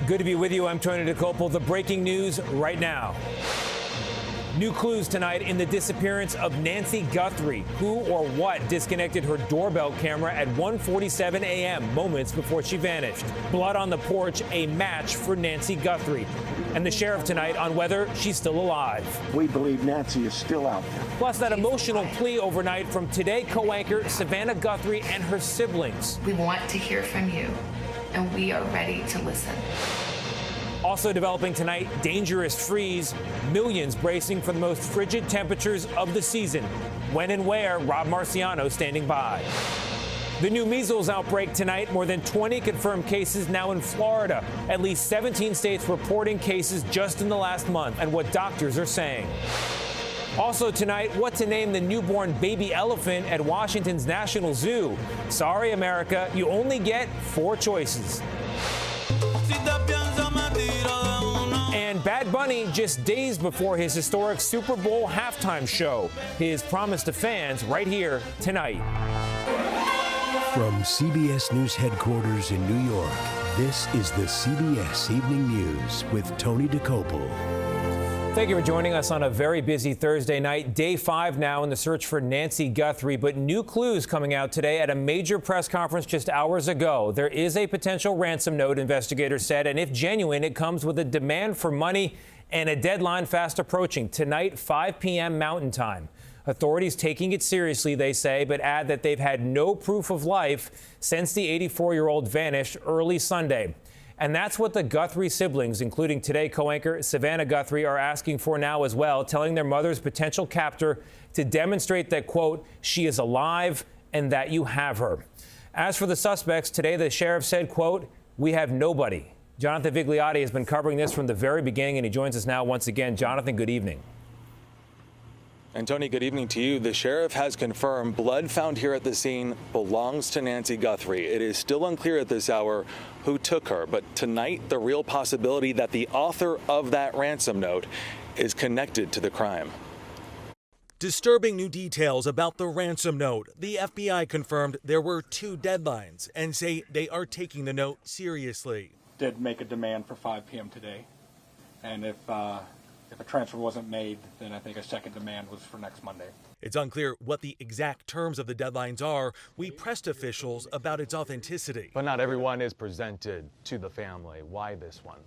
Good to be with you. I'm Tony DeCopel. The breaking news right now. New clues tonight in the disappearance of Nancy Guthrie. Who or what disconnected her doorbell camera at 1:47 a.m., moments before she vanished? Blood on the porch, a match for Nancy Guthrie. And the sheriff tonight on whether she's still alive. We believe Nancy is still out there. Plus, that emotional plea overnight from Today co-anchor Savannah Guthrie and her siblings. We want to hear from you, and we are ready to listen. Also developing tonight, dangerous freeze. Millions bracing for the most frigid temperatures of the season. When and where, Rob Marciano standing by. The new measles outbreak tonight. More than 20 confirmed cases now in Florida. At least 17 states reporting cases just in the last month, and what doctors are saying. Also tonight, what to name the newborn baby elephant at Washington's National Zoo. Sorry, America, you only get 4 choices. And Bad Bunny just days before his historic Super Bowl halftime show. His promise to fans right here tonight. From CBS News headquarters in New York, this is the CBS Evening News with Tony DeCopel. Thank you for joining us on a very busy Thursday night. Day 5 now in the search for Nancy Guthrie, but new clues coming out today at a major press conference just hours ago. There is a potential ransom note, investigators said, and if genuine, it comes with a demand for money and a deadline fast approaching. Tonight, 5 p.m. Mountain Time. Authorities taking it seriously, they say, but add that they've had no proof of life since the 84-year-old vanished early Sunday. And that's what the Guthrie siblings, including Today co-anchor Savannah Guthrie, are asking for now as well, telling their mother's potential captor to demonstrate that, quote, she is alive and that you have her. As for the suspects, today the sheriff said, quote, we have nobody. Jonathan Vigliotti has been covering this from the very beginning, and he joins us now once again. Jonathan, good evening. And Tony, good evening to you. The sheriff has confirmed blood found here at the scene belongs to Nancy Guthrie. It is still unclear at this hour who took her, but tonight the real possibility that the author of that ransom note is connected to the crime. Disturbing new details about the ransom note. The FBI confirmed there were 2 deadlines and say they are taking the note seriously. Did make a demand for 5 p.m. today, and if a transfer wasn't made, then I think a second demand was for next Monday. It's unclear what the exact terms of the deadlines are. We pressed officials about its authenticity. But not everyone is presented to the family. Why this one?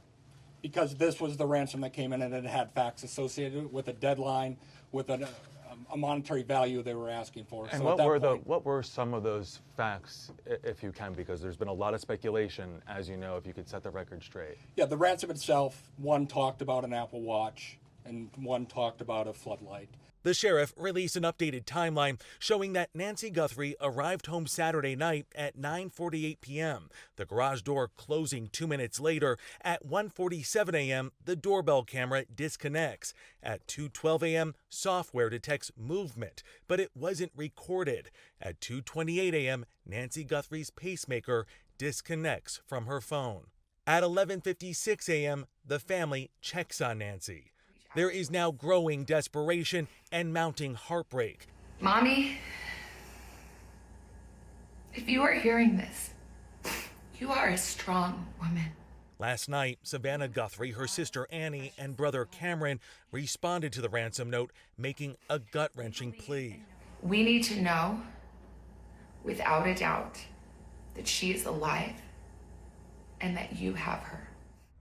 Because this was the ransom that came in and it had facts associated with a deadline, with a monetary value they were asking for. And so what were some of those facts, if you can, because there's been a lot of speculation, as you know, if you could set the record straight. Yeah, the ransom itself, one talked about an Apple Watch and one talked about a floodlight. The sheriff released an updated timeline showing that Nancy Guthrie arrived home Saturday night at 9:48 p.m., the garage door closing 2 minutes later. At 1:47 a.m., the doorbell camera disconnects. At 2:12 a.m., software detects movement, but it wasn't recorded. At 2:28 a.m., Nancy Guthrie's pacemaker disconnects from her phone. At 11:56 a.m., the family checks on Nancy. There is now growing desperation and mounting heartbreak. Mommy, if you are hearing this, you are a strong woman. Last night, Savannah Guthrie, her sister Annie, and brother Cameron responded to the ransom note, making a gut-wrenching plea. We need to know, without a doubt, that she is alive and that you have her.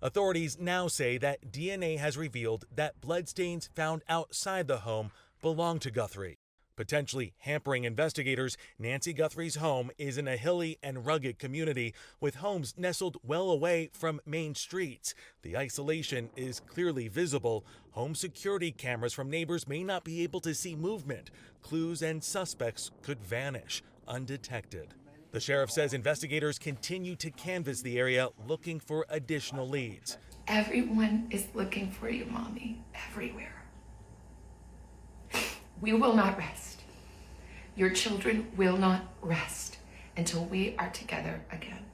Authorities now say that DNA has revealed that bloodstains found outside the home belong to Guthrie. Potentially hampering investigators, Nancy Guthrie's home is in a hilly and rugged community with homes nestled well away from main streets. The isolation is clearly visible. Home security cameras from neighbors may not be able to see movement. Clues and suspects could vanish undetected. The sheriff says investigators continue to canvass the area looking for additional leads. Everyone is looking for you, Mommy, everywhere. We will not rest. Your children will not rest until we are together again.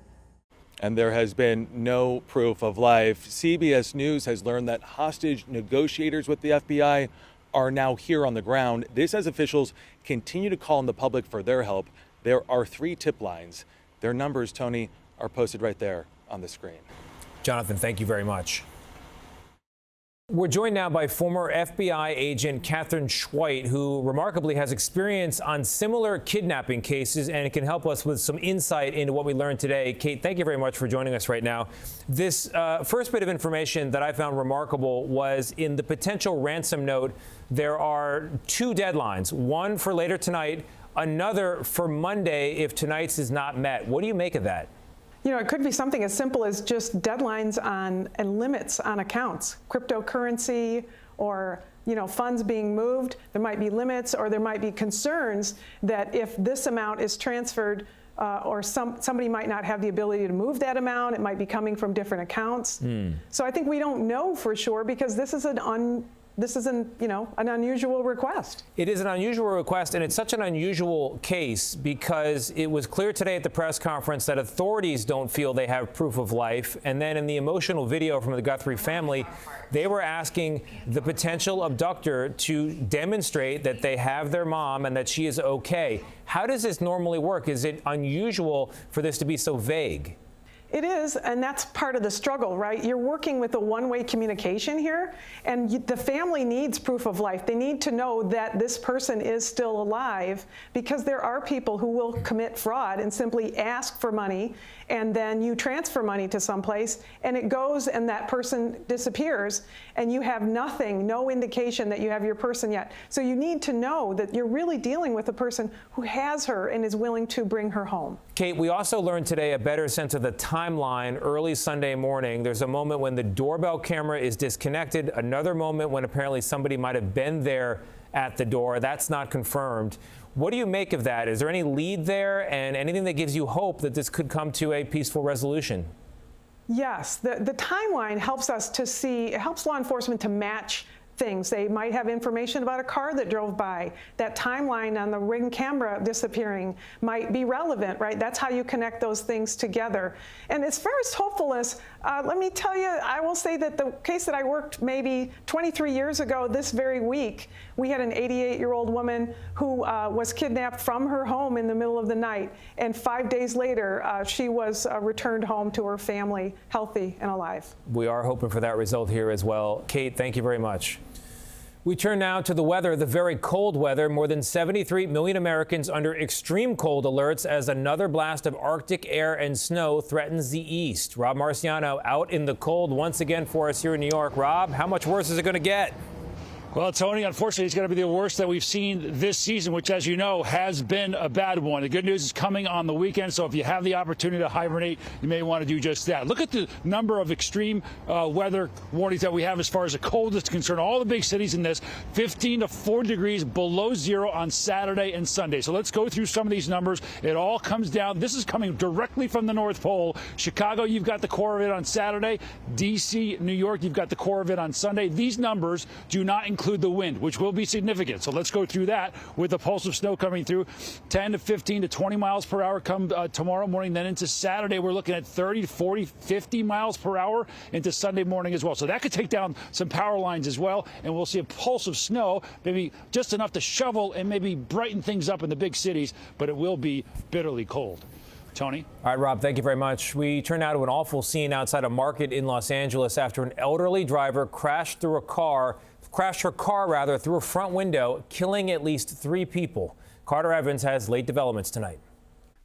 And there has been no proof of life. CBS News has learned that hostage negotiators with the FBI are now here on the ground. This as officials continue to call on the public for their help. There are 3 tip lines. Their numbers, Tony, are posted right there on the screen. Jonathan, thank you very much. We're joined now by former FBI agent Catherine Schweit, who remarkably has experience on similar kidnapping cases and can help us with some insight into what we learned today. Kate, thank you very much for joining us right now. This first bit of information that I found remarkable was in the potential ransom note. There are two deadlines, one for later tonight, another for Monday if tonight's is not met. What do you make of that? You know, it could be something as simple as just deadlines on and limits on accounts, cryptocurrency or, you know, funds being moved. There might be limits, or there might be concerns that if this amount is transferred or somebody might not have the ability to move that amount. It might be coming from different accounts. So I think we don't know for sure because this is an unusual request. It is an unusual request, and it's such an unusual case because it was clear today at the press conference that authorities don't feel they have proof of life. And then in the emotional video from the Guthrie family, they were asking the potential abductor to demonstrate that they have their mom and that she is okay. How does this normally work? Is it unusual for this to be so vague? It is, and that's part of the struggle, right? You're working with a one-way communication here, and the family needs proof of life. They need to know that this person is still alive because there are people who will commit fraud and simply ask for money, and then you transfer money to someplace, and it goes and that person disappears, and you have nothing, no indication that you have your person yet. So you need to know that you're really dealing with a person who has her and is willing to bring her home. Kate, we also learned today a better sense of the timeline early Sunday morning. There's a moment when the doorbell camera is disconnected, another moment when apparently somebody might have been there at the door. That's not confirmed. What do you make of that? Is there any lead there and anything that gives you hope that this could come to a peaceful resolution? Yes, the timeline helps us to see, it helps law enforcement to match things. They might have information about a car that drove by. That timeline on the Ring camera disappearing might be relevant, right? That's how you connect those things together. And as far as hopefulness, let me tell you, I will say that the case that I worked maybe 23 years ago this very week, we had an 88-year-old woman who was kidnapped from her home in the middle of the night. And 5 days later, she was returned home to her family, healthy and alive. We are hoping for that result here as well. Kate, thank you very much. We turn now to the weather, the very cold weather. More than 73 million Americans under extreme cold alerts as another blast of Arctic air and snow threatens the east. Rob Marciano out in the cold once again for us here in New York. Rob, how much worse is it going to get? Well, Tony, unfortunately, it's going to be the worst that we've seen this season, which, as you know, has been a bad one. The good news is coming on the weekend, so if you have the opportunity to hibernate, you may want to do just that. Look at the number of extreme weather warnings that we have as far as the cold is concerned. All the big cities in this, 15 to 40 degrees below zero on Saturday and Sunday. So let's go through some of these numbers. It all comes down. This is coming directly from the North Pole. Chicago, you've got the core of it on Saturday. D.C., New York, you've got the core of it on Sunday. These numbers do not include the wind, which will be significant. So let's go through that with the pulse of snow coming through. 10 to 15 to 20 miles per hour come tomorrow morning. Then into Saturday, we're looking at 30 to 40, 50 miles per hour into Sunday morning as well. So that could take down some power lines as well. And we'll see a pulse of snow, maybe just enough to shovel and maybe brighten things up in the big cities, but it will be bitterly cold. Tony? All right, Rob, thank you very much. We turn now to an awful scene outside a market in Los Angeles after an elderly driver crashed her car through a front window, killing at least 3 people. Carter Evans has late developments tonight.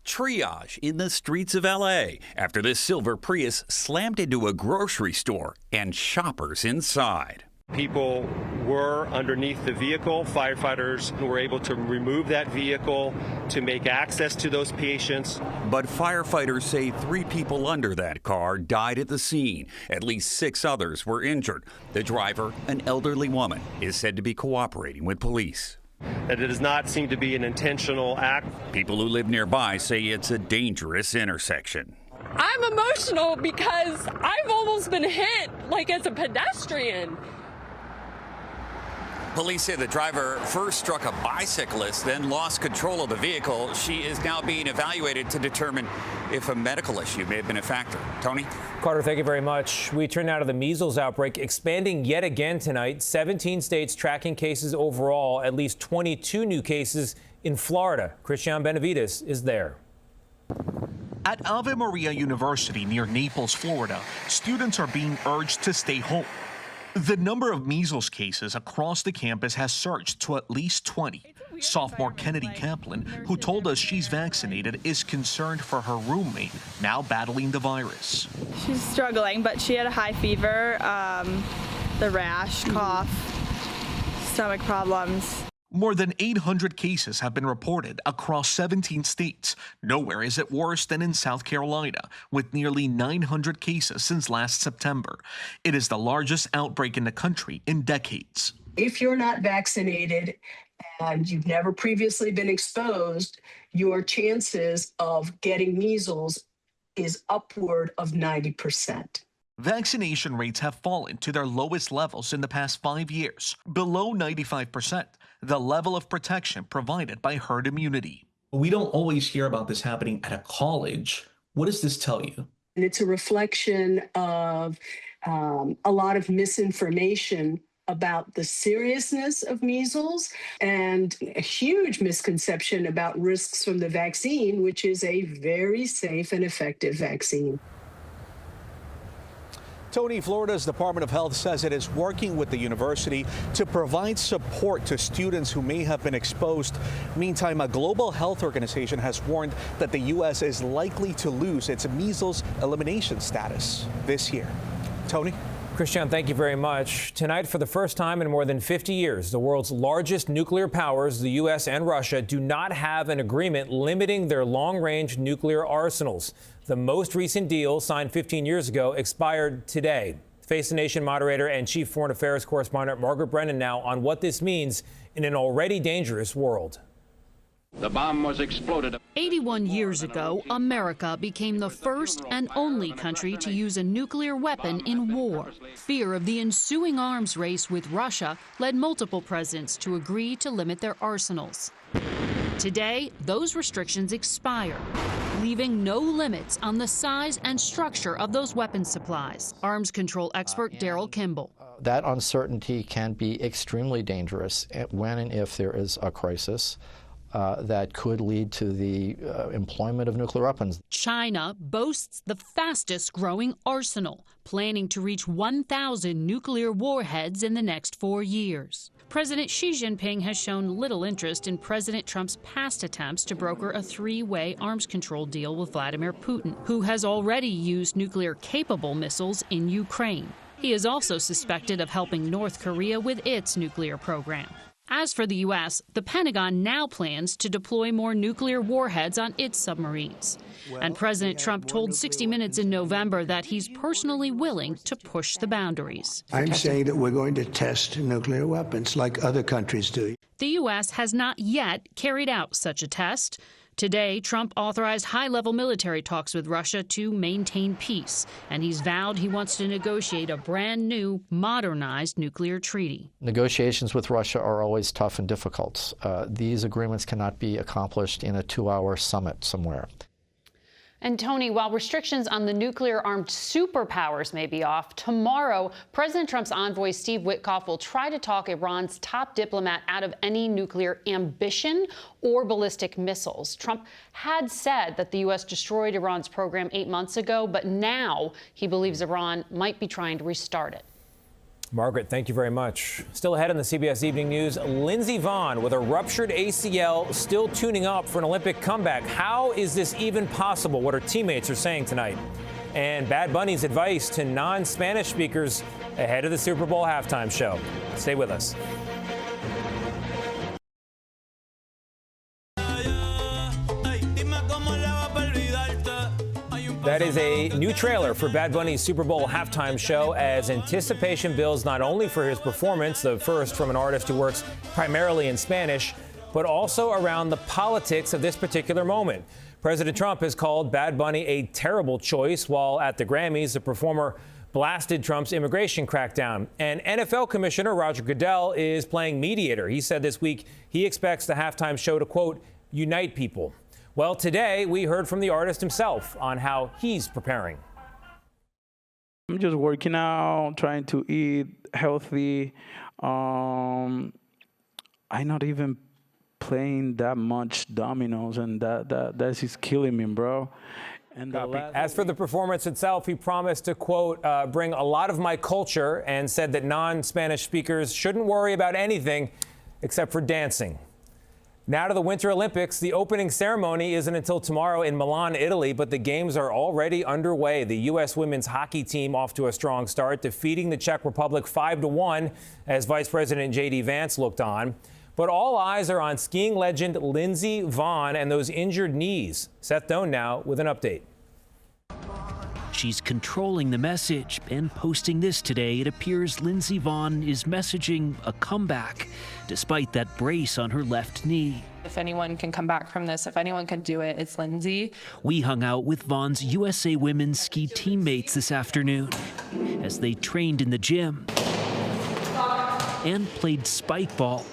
Triage in the streets of L.A. after this silver Prius slammed into a grocery store and shoppers inside. People were underneath the vehicle. Firefighters were able to remove that vehicle to make access to those patients. But firefighters say 3 people under that car died at the scene. At least 6 others were injured. The driver, an elderly woman, is said to be cooperating with police. That it does not seem to be an intentional act. People who live nearby say it's a dangerous intersection. I'm emotional because I've almost been hit, like as a pedestrian. Police say the driver first struck a bicyclist, then lost control of the vehicle. She is now being evaluated to determine if a medical issue may have been a factor. Tony? Carter, thank you very much. We turn now to the measles outbreak, expanding yet again tonight. 17 states tracking cases overall, at least 22 new cases in Florida. Christiane Benavides is there. At Ave Maria University near Naples, Florida, students are being urged to stay home. The number of measles cases across the campus has surged to at least 20. Sophomore Kennedy Kaplan, who told us she's vaccinated, is concerned for her roommate, now battling the virus. She's struggling, but she had a high fever, the rash, cough, stomach problems. More than 800 cases have been reported across 17 states. Nowhere is it worse than in South Carolina, with nearly 900 cases since last September. It is the largest outbreak in the country in decades. If you're not vaccinated and you've never previously been exposed, your chances of getting measles is upward of 90%. Vaccination rates have fallen to their lowest levels in the past 5 years, below 95%, the level of protection provided by herd immunity. We don't always hear about this happening at a college. What does this tell you? And it's a reflection of a lot of misinformation about the seriousness of measles and a huge misconception about risks from the vaccine, which is a very safe and effective vaccine. Tony, Florida's Department of Health says it is working with the university to provide support to students who may have been exposed. Meantime, a global health organization has warned that the U.S. is likely to lose its measles elimination status this year. Tony? Christian, thank you very much. Tonight, for the first time in more than 50 years, the world's largest nuclear powers, the U.S. and Russia, do not have an agreement limiting their long-range nuclear arsenals. The most recent deal, signed 15 years ago, expired today. Face the Nation moderator and chief foreign affairs correspondent Margaret Brennan now on what this means in an already dangerous world. The bomb was exploded. 81 years ago, America became the first and only country to use a nuclear weapon in war. Fear of the ensuing arms race with Russia led multiple presidents to agree to limit their arsenals. Today, those restrictions expire, leaving no limits on the size and structure of those weapons supplies. Arms control expert Daryl Kimball. That uncertainty can be extremely dangerous when and if there is a crisis that could lead to the employment of nuclear weapons. China boasts the fastest growing arsenal, planning to reach 1,000 nuclear warheads in the next 4 years. President Xi Jinping has shown little interest in President Trump's past attempts to broker a three-way arms control deal with Vladimir Putin, who has already used nuclear-capable missiles in Ukraine. He is also suspected of helping North Korea with its nuclear program. As for the U.S., the Pentagon now plans to deploy more nuclear warheads on its submarines. And President Trump told 60 Minutes in November that he's personally willing to push the boundaries. I'm saying that we're going to test nuclear weapons like other countries do. The U.S. has not yet carried out such a test. Today, Trump authorized high-level military talks with Russia to maintain peace, and he's vowed he wants to negotiate a brand-new, modernized nuclear treaty. Negotiations with Russia are always tough and difficult. These agreements cannot be accomplished in a 2-hour summit somewhere. And Tony, while restrictions on the nuclear-armed superpowers may be off, tomorrow, President Trump's envoy Steve Witkoff will try to talk Iran's top diplomat out of any nuclear ambition or ballistic missiles. Trump had said that the U.S. destroyed Iran's program 8 months ago, but now he believes Iran might be trying to restart it. Margaret, thank you very much. Still ahead on the CBS Evening News, Lindsey Vonn with a ruptured ACL still tuning up for an Olympic comeback. How is this even possible? What her teammates are saying tonight. And Bad Bunny's advice to non-Spanish speakers ahead of the Super Bowl halftime show. Stay with us. That is a new trailer for Bad Bunny's Super Bowl halftime show as anticipation builds not only for his performance, the first from an artist who works primarily in Spanish, but also around the politics of this particular moment. President Trump has called Bad Bunny a terrible choice, while at the Grammys, the performer blasted Trump's immigration crackdown. And NFL Commissioner Roger Goodell is playing mediator. He said this week he expects the halftime show to, quote, unite people. Well, today we heard from the artist himself on how he's preparing. I'm just working out, trying to eat healthy. I'm not even playing that much dominoes, and that is killing me, bro. And As for the performance itself, he promised to, quote, bring a lot of my culture, and said that non-Spanish speakers shouldn't worry about anything except for dancing. Now to the Winter Olympics. The opening ceremony isn't until tomorrow in Milan, Italy, but the games are already underway. The U.S. women's hockey team off to a strong start, defeating the Czech Republic 5-1 as Vice President J.D. Vance looked on. But all eyes are on skiing legend Lindsey Vonn and those injured knees. Seth Doan now with an update. She's controlling the message and posting this today. It appears Lindsey Vonn is messaging a comeback despite that brace on her left knee. If anyone can come back from this, if anyone can do it, it's Lindsey. We hung out with Vonn's USA women's ski teammates this afternoon as they trained in the gym and played spike ball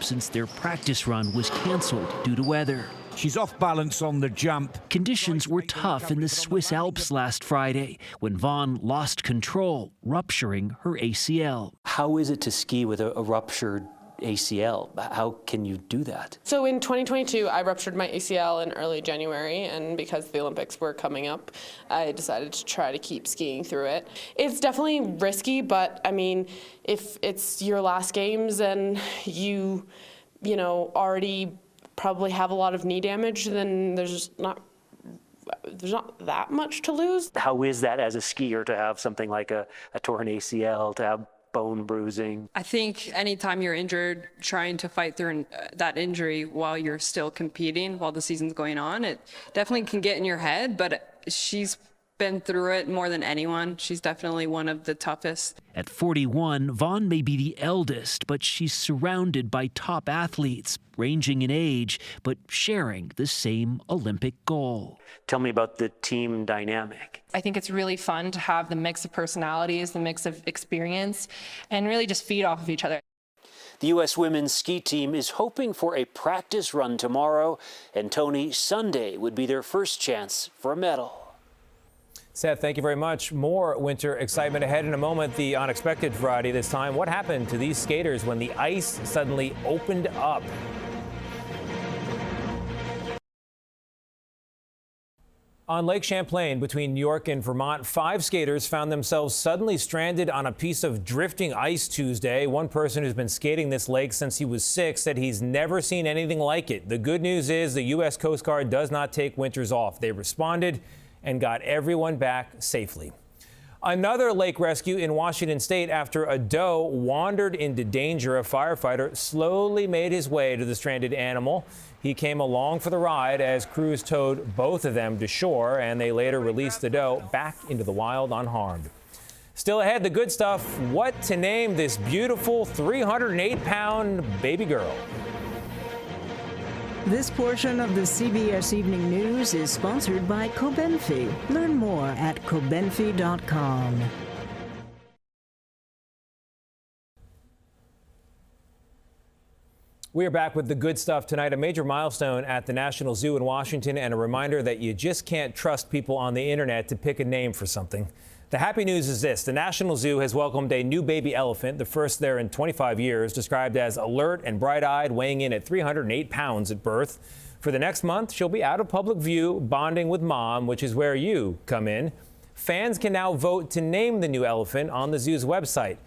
since their practice run was canceled due to weather. She's off balance on the jump. Conditions were tough in the Swiss Alps last Friday when Vonn lost control, rupturing her ACL. How is it to ski with a ruptured ACL? How can you do that? So in 2022, I ruptured my ACL in early January, and because the Olympics were coming up, I decided to try to keep skiing through it. It's definitely risky, but I mean, if it's your last games and you already probably have a lot of knee damage, then there's not that much to lose. How is that as a skier to have something like a torn ACL, to have bone bruising? I think anytime you're injured, trying to fight through that injury while you're still competing, while the season's going on, it definitely can get in your head, but she's been through it more than anyone. She's definitely one of the toughest. At 41, Vonn may be the eldest, but she's surrounded by top athletes, ranging in age, but sharing the same Olympic goal. Tell me about the team dynamic. I think it's really fun to have the mix of personalities, the mix of experience, and really just feed off of each other. The U.S. women's ski team is hoping for a practice run tomorrow, and Tony, Sunday would be their first chance for a medal. Seth, thank you very much. More winter excitement ahead in a moment. The unexpected variety this time. What happened to these skaters when the ice suddenly opened up? On Lake Champlain between New York and Vermont, 5 skaters found themselves suddenly stranded on a piece of drifting ice Tuesday. One person who's been skating this lake since he was 6 said he's never seen anything like it. The good news is the U.S. Coast Guard does not take winters off. They responded and got everyone back safely. Another lake rescue in Washington state after a doe wandered into danger. A firefighter slowly made his way to the stranded animal. He came along for the ride as crews towed both of them to shore, and they later released the doe back into the wild unharmed. Still ahead, the good stuff. What to name this beautiful 308-pound baby girl? This portion of the CBS Evening News is sponsored by Cobenfy. Learn more at cobenfy.com. We are back with the good stuff tonight. A major milestone at the National Zoo in Washington, and a reminder that you just can't trust people on the internet to pick a name for something. The happy news is this: the National Zoo has welcomed a new baby elephant, the first there in 25 years, described as alert and bright-eyed, weighing in at 308 pounds at birth. For the next month, she'll be out of public view, bonding with mom, which is where you come in. Fans can now vote to name the new elephant on the zoo's website.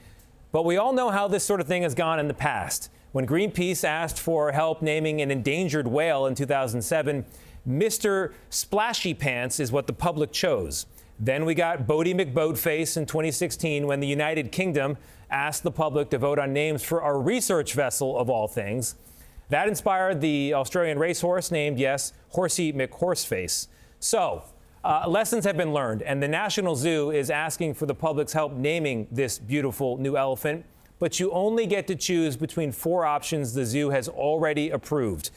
But we all know how this sort of thing has gone in the past. When Greenpeace asked for help naming an endangered whale in 2007, Mr. Splashy Pants is what the public chose. Then we got Bodie McBoatface in 2016 when the United Kingdom asked the public to vote on names for our research vessel of all things. That inspired the Australian racehorse named, yes, Horsey McHorseface. So, lessons have been learned, and the National Zoo is asking for the public's help naming this beautiful new elephant. But you only get to choose between 4 options the zoo has already approved.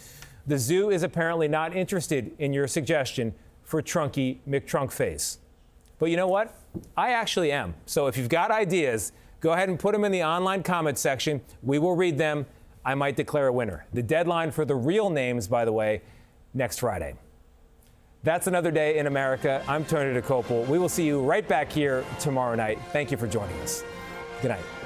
The zoo is apparently not interested in your suggestion for Trunky McTrunkface. But you know what? I actually am. So if you've got ideas, go ahead and put them in the online comment section. We will read them. I might declare a winner. The deadline for the real names, by the way, next Friday. That's another day in America. I'm Tony DeCopel. We will see you right back here tomorrow night. Thank you for joining us. Good night.